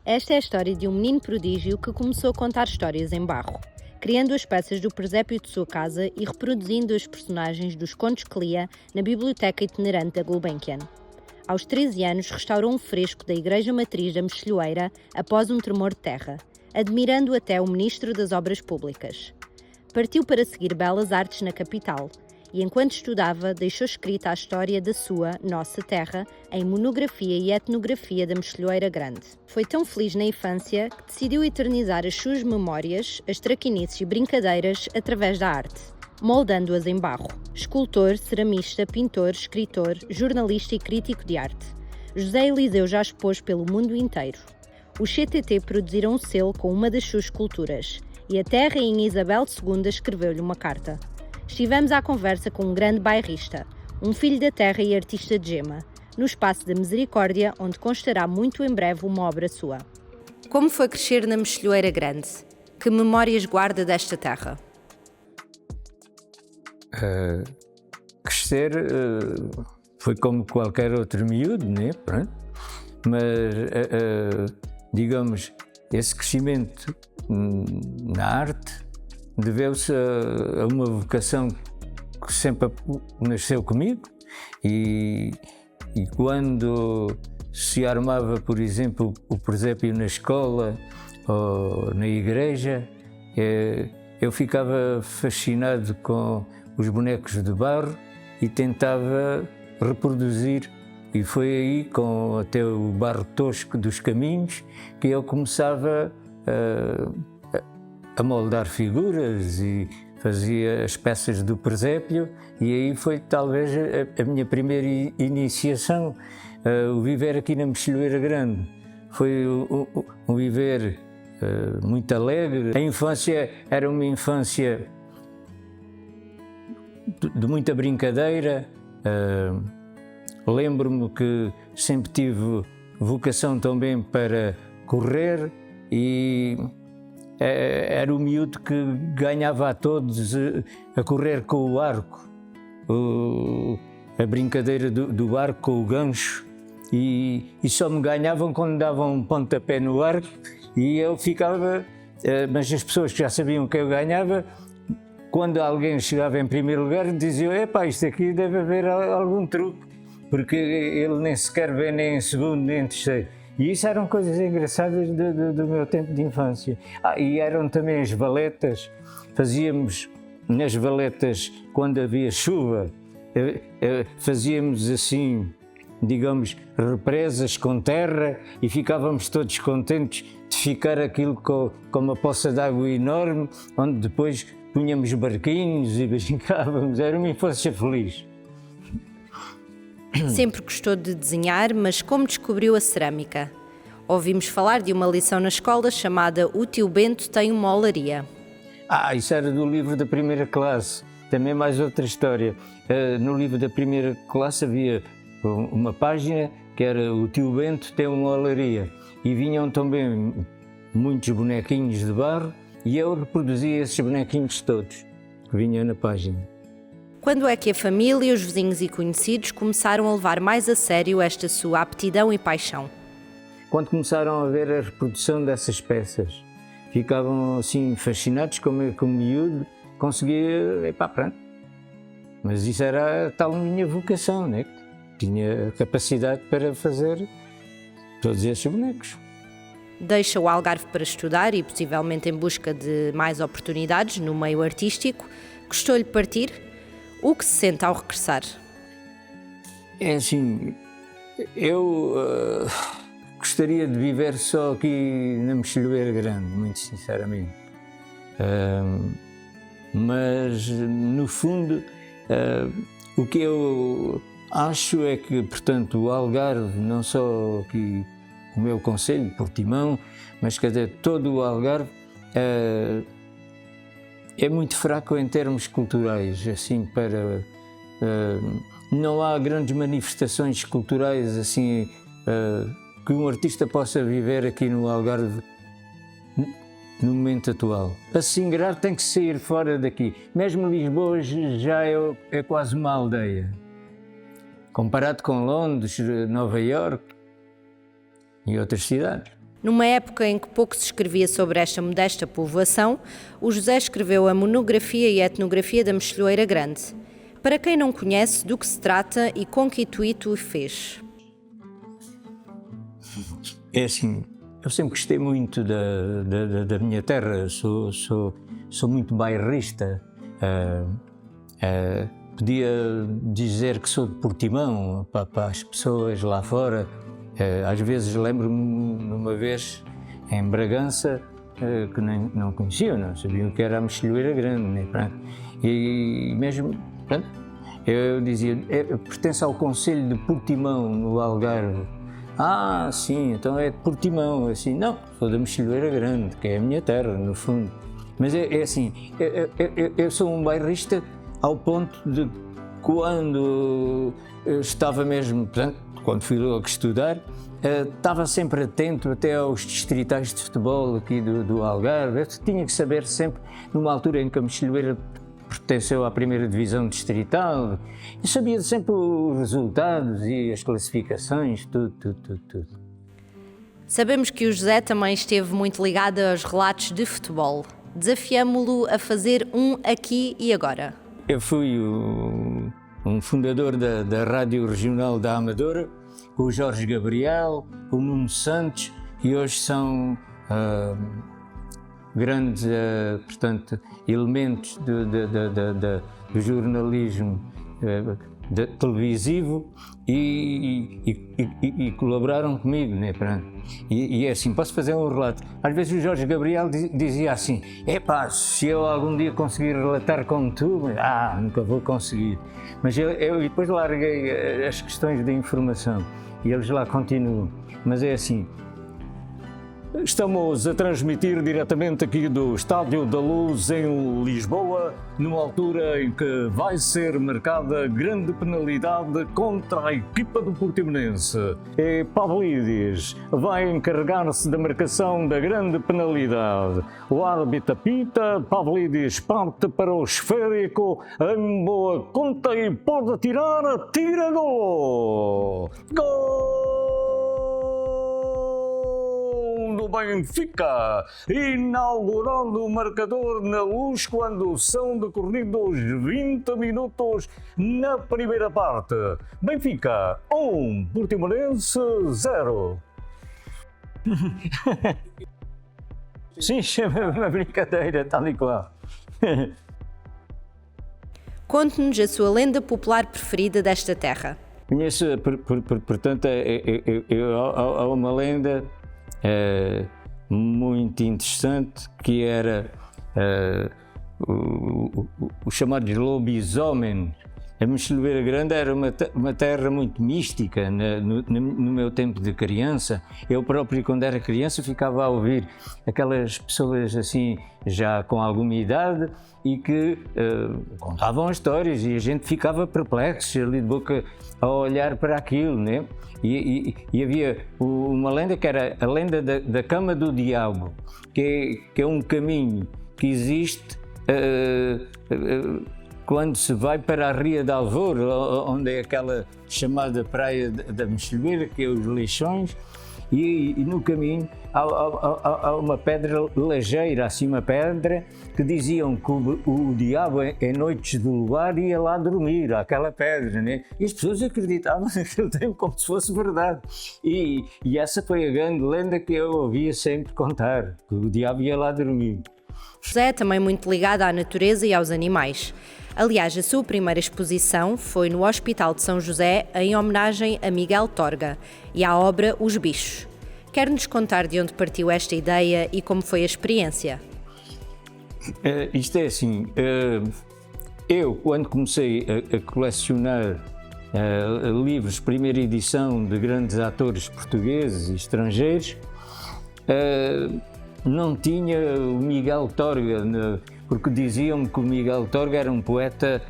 Esta é a história de um menino prodígio que começou a contar histórias em barro, criando as peças do presépio de sua casa e reproduzindo os personagens dos contos que lia na biblioteca itinerante da Gulbenkian. Aos 13 anos, restaurou um fresco da Igreja Matriz da Mexilhoeira após um tremor de terra, admirando até o Ministro das Obras Públicas. Partiu para seguir Belas Artes na capital e, enquanto estudava, deixou escrita a história da sua, nossa terra, em monografia e etnografia da Mexilhoeira Grande. Foi tão feliz na infância que decidiu eternizar as suas memórias, as traquinices e brincadeiras através da arte, moldando-as em barro. Escultor, ceramista, pintor, escritor, jornalista e crítico de arte, José Eliseu já expôs pelo mundo inteiro. Os CTT produziram um selo com uma das suas esculturas e até a Rainha Isabel II escreveu-lhe uma carta. Estivemos à conversa com um grande bairrista, um filho da terra e artista de gema, no Espaço da Misericórdia, onde constará muito em breve uma obra sua. Como foi crescer na Mexilhoeira Grande? Que memórias guarda desta terra? Crescer foi como qualquer outro miúdo, né? Pronto. Mas, digamos, esse crescimento na arte deveu-se a uma vocação que sempre nasceu comigo e quando se armava, por exemplo, o presépio na escola ou na igreja, eu ficava fascinado com os bonecos de barro e tentava reproduzir. E foi aí, com até o barro tosco dos caminhos, que eu começava a moldar figuras e fazia as peças do presépio, e aí foi talvez a minha primeira iniciação. O viver aqui na Mexilhoeira Grande foi um viver muito alegre. A infância era uma infância de muita brincadeira. Lembro-me que sempre tive vocação também para correr e era o miúdo que ganhava a todos a correr com o arco, a brincadeira do arco com o gancho, e só me ganhavam quando davam um pontapé no arco e eu ficava, mas as pessoas que já sabiam que eu ganhava, quando alguém chegava em primeiro lugar diziam: epá, isto aqui deve haver algum truque, porque ele nem sequer vem nem em segundo nem em terceiro. E isso eram coisas engraçadas do meu tempo de infância. E eram também as valetas. Fazíamos nas valetas, quando havia chuva, fazíamos assim, digamos, represas com terra e ficávamos todos contentes de ficar aquilo com uma poça de água enorme, onde depois punhamos barquinhos e brincávamos. Era uma infância feliz. Sempre gostou de desenhar, mas como descobriu a cerâmica? Ouvimos falar de uma lição na escola chamada O Tio Bento tem uma olaria. Isso era do livro da primeira classe. Também mais outra história. No livro da primeira classe havia uma página que era O Tio Bento tem uma olaria. E vinham também muitos bonequinhos de barro e eu reproduzia esses bonequinhos todos que vinham na página. Quando é que a família, os vizinhos e conhecidos começaram a levar mais a sério esta sua aptidão e paixão? Quando começaram a ver a reprodução dessas peças, ficavam assim fascinados como eu, como miúdo, conseguia, pronto. Mas isso era a tal minha vocação, né? Tinha capacidade para fazer todos esses bonecos. Deixa o Algarve para estudar e possivelmente em busca de mais oportunidades no meio artístico. Gostou-lhe partir? O que se sente ao regressar? É assim, eu gostaria de viver só aqui na Mexilhoeira Grande, muito sinceramente. Mas, no fundo, o que eu acho é que, portanto, o Algarve, não só aqui o meu concelho, Portimão, mas quer dizer, todo o Algarve é muito fraco em termos culturais, assim, para... não há grandes manifestações culturais, assim, que um artista possa viver aqui no Algarve no momento atual. Para se ingrar tem que sair fora daqui. Mesmo Lisboa já é quase uma aldeia. Comparado com Londres, Nova Iorque e outras cidades. Numa época em que pouco se escrevia sobre esta modesta povoação, o José escreveu a monografia e a etnografia da Mexilhoeira Grande. Para quem não conhece, do que se trata e com que intuito o fez? É assim, eu sempre gostei muito da minha terra, sou muito bairrista. Podia dizer que sou de Portimão para as pessoas lá fora. Às vezes lembro-me de uma vez em Bragança que não conheciam, não sabiam o que era a Mexilhoeira Grande, né? E mesmo, pronto, eu dizia, pertence ao concelho de Portimão, no Algarve. Ah, sim, então é de Portimão. Assim, não, sou da Mexilhoeira Grande, que é a minha terra, no fundo. Mas é assim, eu sou um bairrista ao ponto de quando eu estava mesmo, portanto, quando fui logo estudar, estava sempre atento até aos distritais de futebol aqui do Algarve. Eu tinha que saber sempre, numa altura em que a Mexilhoeira pertenceu à primeira divisão distrital, eu sabia sempre os resultados e as classificações, tudo. Sabemos que o José também esteve muito ligado aos relatos de futebol. Desafiamo-lo a fazer um aqui e agora. Eu fui um fundador da Rádio Regional da Amadora, com o Jorge Gabriel, o Nuno Santos, e hoje são grandes, portanto, elementos do jornalismo televisivo e colaboraram comigo, né? E é assim, posso fazer um relato. Às vezes o Jorge Gabriel dizia assim, se eu algum dia conseguir relatar como tu, nunca vou conseguir. Mas eu depois larguei as questões da informação e eles lá continuam. Mas é assim, estamos a transmitir diretamente aqui do Estádio da Luz em Lisboa, numa altura em que vai ser marcada grande penalidade contra a equipa do Portimonense. E Pavlidis vai encarregar-se da marcação da grande penalidade. O árbitro apita, Pavlidis parte para o esférico, em boa conta e pode atirar, tira gol! Gol! Do Benfica, inaugurando o marcador na Luz quando são decorridos 20 minutos na primeira parte. Benfica 1, Portimonense 0. Sim, chama uma brincadeira, tal e qual. Conte-nos a sua lenda popular preferida desta terra. Conheço, portanto, há uma lenda muito interessante que era o chamado lobisomem. A Mexilhoeira Grande era uma terra muito mística no meu tempo de criança. Eu próprio, quando era criança, ficava a ouvir aquelas pessoas assim, já com alguma idade, e que contavam histórias e a gente ficava perplexo, ali de boca a olhar para aquilo, né? E havia uma lenda que era a lenda da Cama do Diabo, que é um caminho que existe quando se vai para a Ria de Alvor, onde é aquela chamada praia da Mexilhoeira, que é os Leixões, e no caminho há uma pedra ligeira, assim uma pedra, que diziam que o diabo em noites de luar ia lá dormir, àquela pedra, né? E as pessoas acreditavam naquele tempo como se fosse verdade. E essa foi a grande lenda que eu ouvia sempre contar, que o diabo ia lá dormir. José é também muito ligado à natureza e aos animais. Aliás, a sua primeira exposição foi no Hospital de São José, em homenagem a Miguel Torga, e à obra Os Bichos. Quer-nos contar de onde partiu esta ideia e como foi a experiência? Isto é assim, eu quando comecei a colecionar livros de primeira edição de grandes atores portugueses e estrangeiros, não tinha o Miguel Torga, porque diziam-me que o Miguel Torga era um poeta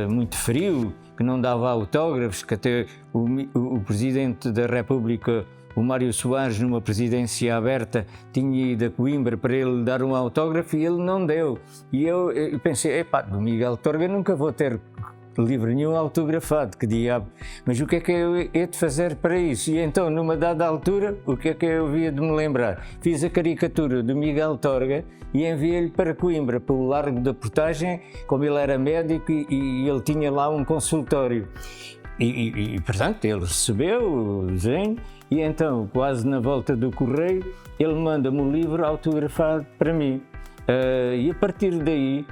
muito frio, que não dava autógrafos, que até o Presidente da República, o Mário Soares, numa presidência aberta, tinha ido a Coimbra para ele dar um autógrafo e ele não deu. E eu pensei, do Miguel Torga nunca vou ter livro nenhum autografado, que diabo, mas o que é que eu hei de fazer para isso? E então, numa dada altura, o que é que eu havia de me lembrar? Fiz a caricatura do Miguel Torga e enviei-lhe para Coimbra, pelo Largo da Portagem, como ele era médico e ele tinha lá um consultório. Portanto, ele recebeu o desenho e então, quase na volta do correio, ele manda-me o livro autografado para mim. E a partir daí,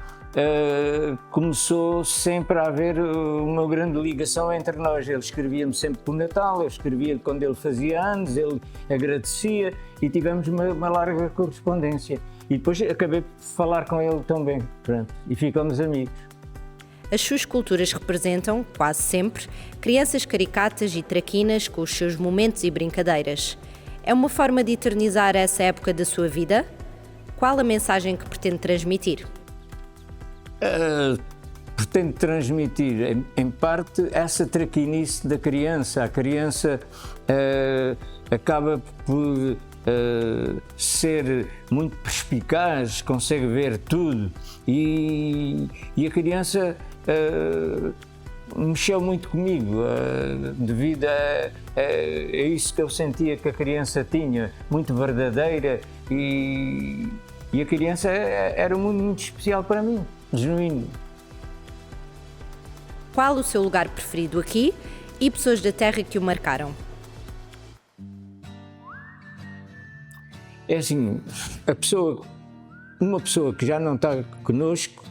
começou sempre a haver uma grande ligação entre nós. Ele escrevia-me sempre por Natal, eu escrevia-lhe quando ele fazia anos, ele agradecia e tivemos uma larga correspondência. E depois acabei por falar com ele também, pronto, e ficamos amigos. As suas esculturas representam, quase sempre, crianças caricatas e traquinas com os seus momentos e brincadeiras. É uma forma de eternizar essa época da sua vida? Qual a mensagem que pretende transmitir? Pretendo transmitir, em parte, essa traquinice da criança. A criança acaba por ser muito perspicaz, consegue ver tudo e a criança mexeu muito comigo devido a isso que eu sentia que a criança tinha, muito verdadeira e a criança era um mundo muito especial para mim, genuíno. Qual o seu lugar preferido aqui e pessoas da terra que o marcaram? É assim, uma pessoa que já não está connosco,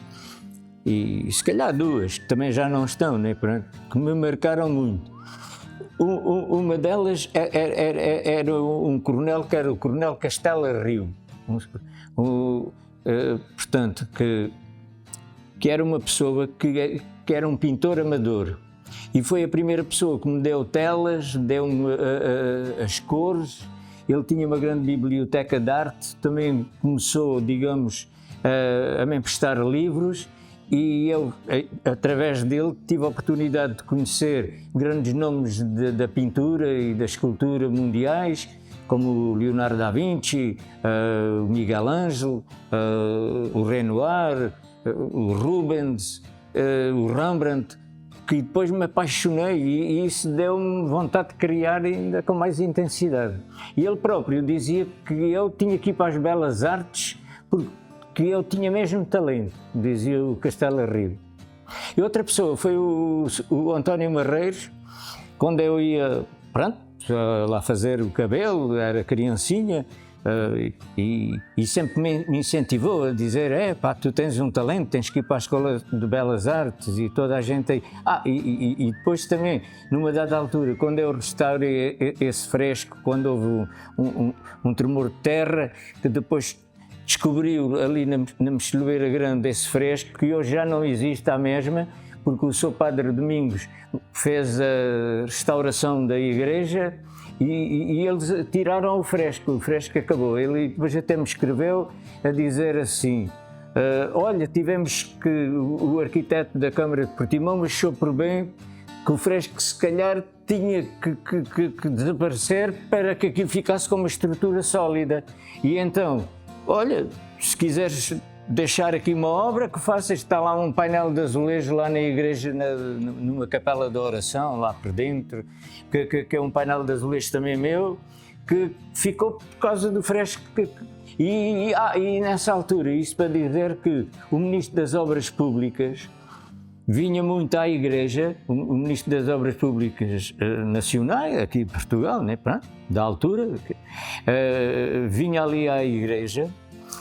e se calhar duas que também já não estão, né, que me marcaram muito. Uma delas era um coronel, que era o Coronel Castela Rio, portanto, que era uma pessoa que era um pintor amador. E foi a primeira pessoa que me deu telas, deu-me as cores. Ele tinha uma grande biblioteca de arte, também começou, digamos, a me emprestar livros e eu, através dele, tive a oportunidade de conhecer grandes nomes da pintura e da escultura mundiais, como o Leonardo da Vinci, o Miguel Ângelo, o Renoir, o Rubens, o Rembrandt, que depois me apaixonei e isso deu-me vontade de criar ainda com mais intensidade. E ele próprio dizia que eu tinha que ir para as belas artes porque eu tinha mesmo talento, dizia o Castela Rio. E outra pessoa foi o António Marreiros, quando eu ia, lá fazer o cabelo, era criancinha, e sempre me incentivou a dizer: tu tens um talento, tens que ir para a Escola de Belas Artes e toda a gente aí. E depois também, numa dada altura, quando eu restaurei esse fresco, quando houve um tremor de terra, que depois descobriu ali na Mexilhoeira Grande esse fresco, que hoje já não existe à mesma, porque o Sr. Padre Domingos fez a restauração da igreja e eles tiraram o fresco acabou. Ele depois até me escreveu a dizer assim: olha, tivemos que, o arquiteto da Câmara de Portimão achou por bem que o fresco se calhar tinha que desaparecer para que aquilo ficasse com uma estrutura sólida. E então, olha, se quiseres deixar aqui uma obra, que faças, está lá um painel de azulejo lá na igreja, numa capela de oração, lá por dentro, que é um painel de azulejo também meu, que ficou por causa do fresco. E nessa altura, isto para dizer que o Ministro das Obras Públicas vinha muito à igreja, o Ministro das Obras Públicas Nacionais, aqui de Portugal, né, da altura, vinha ali à igreja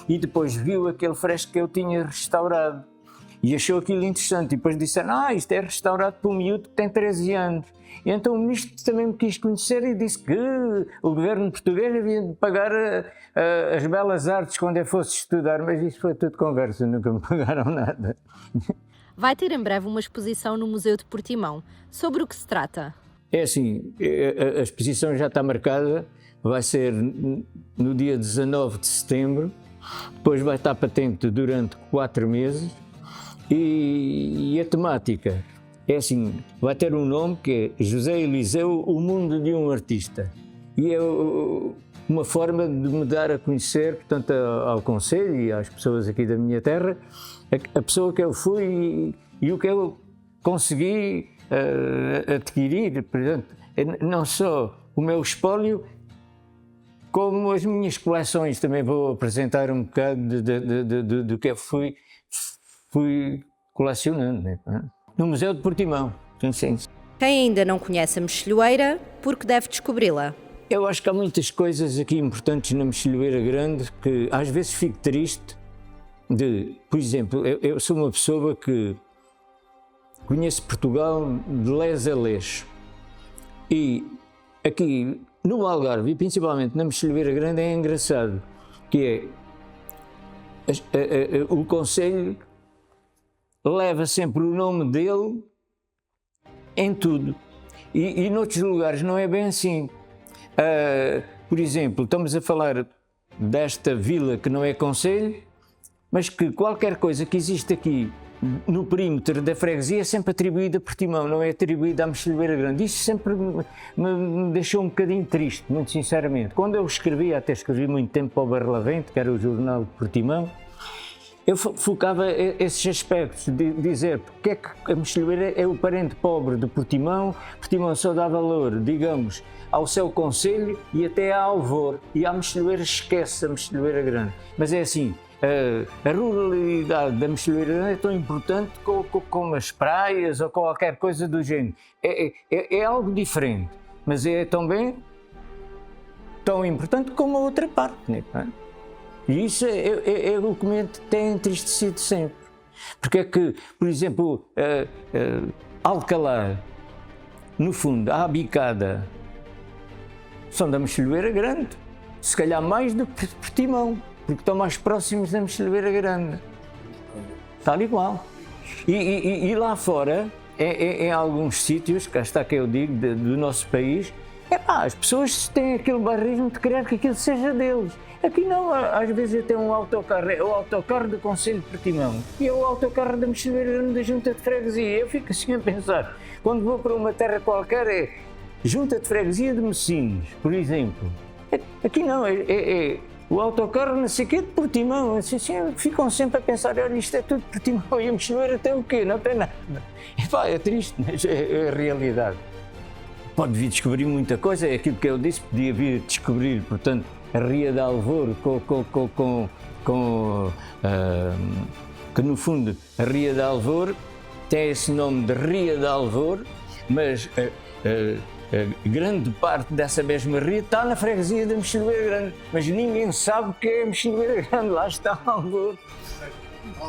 e depois viu aquele fresco que eu tinha restaurado e achou aquilo interessante. E depois disseram: isto é restaurado por um miúdo que tem 13 anos. E então o ministro também me quis conhecer e disse que o governo português havia de pagar as belas artes quando eu fosse estudar, mas isso foi tudo conversa, nunca me pagaram nada. Vai ter em breve uma exposição no Museu de Portimão. Sobre o que se trata? É assim, a exposição já está marcada, vai ser no dia 19 de setembro, depois vai estar patente durante 4 meses e a temática é assim, vai ter um nome que é José Eliseu, o mundo de um artista. E é uma forma de me dar a conhecer, portanto, ao Conselho e às pessoas aqui da minha terra, a pessoa que eu fui e o que eu consegui adquirir, portanto, não só o meu espólio, como as minhas coleções. Também vou apresentar um bocado do que eu fui colecionando, né? No Museu de Portimão. Sim. Quem ainda não conhece a Mexilhoeira, porque deve descobri-la? Eu acho que há muitas coisas aqui importantes na Mexilhoeira Grande que às vezes fico triste por exemplo, eu sou uma pessoa que conheço Portugal de les a les, e aqui no Algarve e principalmente na Mexilhoeira Grande é engraçado, que é o concelho leva sempre o nome dele em tudo, e noutros lugares não é bem assim. Por exemplo, estamos a falar desta vila que não é concelho, mas que qualquer coisa que existe aqui no perímetro da freguesia é sempre atribuída a Portimão, não é atribuída à Mexilhoeira Grande. Isso sempre me deixou um bocadinho triste, muito sinceramente. Quando eu até escrevi muito tempo para o Barlavento, que era o jornal de Portimão, eu focava esses aspectos, de dizer porque é que a Mexilhoeira é o parente pobre de Portimão. Portimão só dá valor, digamos, ao seu concelho e até a Alvor, e à Mexilhoeira esquece a Mexilhoeira Grande. Mas é assim, a ruralidade da Mexilhoeira Grande é tão importante como as praias ou qualquer coisa do género. É algo diferente, mas é também tão importante como a outra parte, né? E isso é o que me tem entristecido sempre. Porque é que, por exemplo, Alcalá, no fundo, a Abicada, são da Mexilhoeira Grande, se calhar mais do que Portimão, porque estão mais próximos da Mexilhoeira Grande. Tal igual. E lá fora, em alguns sítios, cá está que eu digo, do nosso país, as pessoas têm aquele barrismo de querer que aquilo seja deles. Aqui não, às vezes eu tenho um autocarro, é o autocarro do Concelho de Portimão e é o autocarro da Mexilhoeira Grande da Junta de Freguesia. Eu fico assim a pensar, quando vou para uma terra qualquer, é Junta de Freguesia de Messinos, por exemplo. Aqui não, é o autocarro não sei o quê de Portimão. Assim, ficam sempre a pensar, olha, isto é tudo de Portimão e a Mexilhoeira tem o quê? Não tem nada. É triste, mas é a realidade. Pode vir descobrir muita coisa, é aquilo que eu disse, podia vir descobrir, portanto, a Ria de Alvor, que no fundo a Ria de Alvor tem esse nome de Ria de Alvor, mas grande parte dessa mesma ria está na freguesia da Mexilhoeira Grande, mas ninguém sabe o que é a Mexilhoeira Grande, lá está Alvor.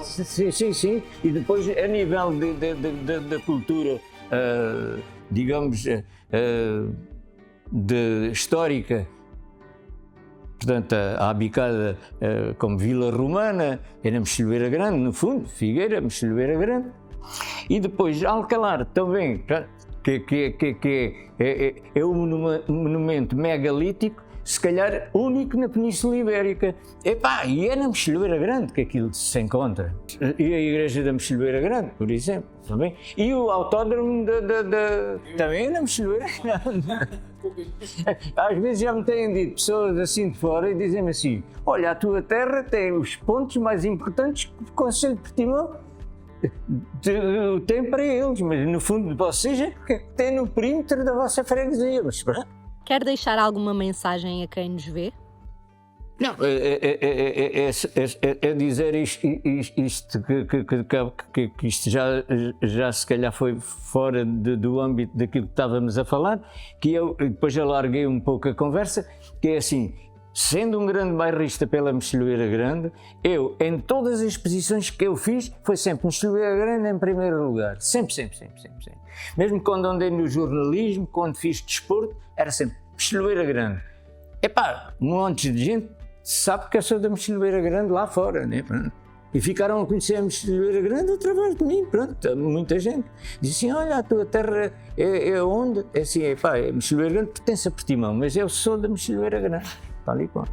Sim. E depois, a nível da cultura, digamos, histórica, portanto, a Abicada como Vila Romana, é na Mexilhoeira Grande, no fundo, Figueira, Mexilhoeira Grande. E depois Alcalar também, que é um monumento megalítico, se calhar único na Península Ibérica. E é na Mexilhoeira Grande que aquilo se encontra. E a Igreja da Mexilhoeira Grande, por exemplo, também. E o autódromo também é na Mexilhoeira Grande. Às vezes já me têm dito pessoas assim de fora e dizem-me assim, olha, a tua terra tem os pontos mais importantes que o Concelho de Portimão tem para eles, mas no fundo vocês é que têm no perímetro da vossa freguesia. Quer deixar alguma mensagem a quem nos vê? Não, é dizer isto que isto já se calhar foi fora do âmbito daquilo que estávamos a falar, que eu depois alarguei um pouco a conversa, que é assim, sendo um grande bairrista pela Mexilhoeira Grande, eu, em todas as exposições que eu fiz, foi sempre Mexilhoeira Grande em primeiro lugar, sempre. Mesmo quando andei no jornalismo, quando fiz desporto, era sempre Mexilhoeira Grande. Um monte de gente sabe que eu sou da Mexilhoeira Grande lá fora, né? E ficaram a conhecer a Mexilhoeira Grande através de mim, muita gente. Diz assim, olha, a tua terra é onde? É assim, a Mexilhoeira Grande pertence a Portimão, mas eu sou da Mexilhoeira Grande, tal e qual.